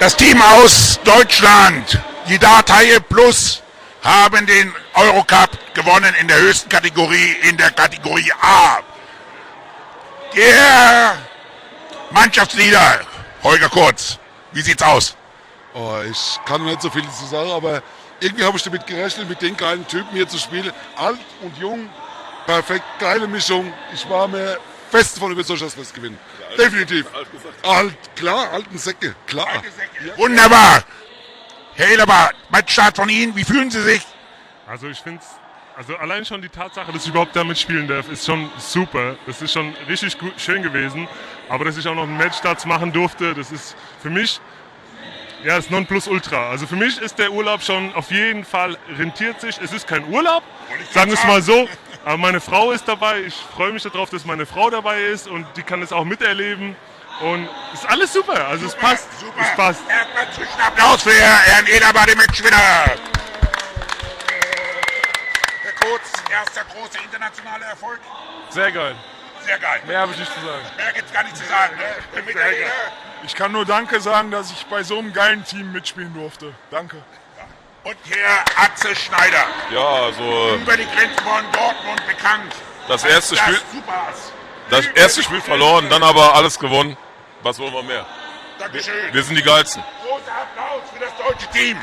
Das Team aus Deutschland, die Datei Plus, haben den Eurocup gewonnen in der höchsten Kategorie, in der Kategorie A. Der Mannschaftsleader, Holger Kurz, wie sieht's aus? Oh, ich kann nicht so viel dazu sagen, aber irgendwie habe ich damit gerechnet, mit den geilen Typen hier zu spielen. Alt und jung, perfekt, geile Mischung. Ich war mir fest davon überzeugt, dass wir es gewinnen. Definitiv. Alt, klar, alten Säcke, klar. Ja. Wunderbar. Herr Ehlerbach, Matchstart von Ihnen, wie fühlen Sie sich? Also ich finde also allein schon die Tatsache, dass ich überhaupt damit spielen darf, ist schon super. Das ist schon richtig gut, schön gewesen. Aber dass ich auch noch einen Matchstart machen durfte, das ist für mich ja das Nonplusultra. Also für mich ist der Urlaub schon auf jeden Fall rentiert sich. Es ist kein Urlaub, sagen wir es mal so. Aber meine Frau ist dabei. Ich freue mich darauf, dass meine Frau dabei ist und die kann es auch miterleben. Und es ist alles super. Also super, es passt. Super. Es passt. Erstmal Applaus für Herrn Ehlerbach, den Matchwinner. Herr Kurz, erster großer internationaler Erfolg. Sehr geil. Sehr geil. Mehr habe ich nicht zu sagen. Mehr gibt's gar nicht zu sagen. Ne? Ich kann nur Danke sagen, dass ich bei so einem geilen Team mitspielen durfte. Danke. Und Herr Atze Schneider. Ja, also Über die Grenzen von Dortmund bekannt. das erste Spiel, Superass. das erste Spiel verloren, dann aber alles gewonnen. Was wollen wir mehr? Dankeschön. Wir sind die Geilsten. Großer Applaus für das deutsche Team.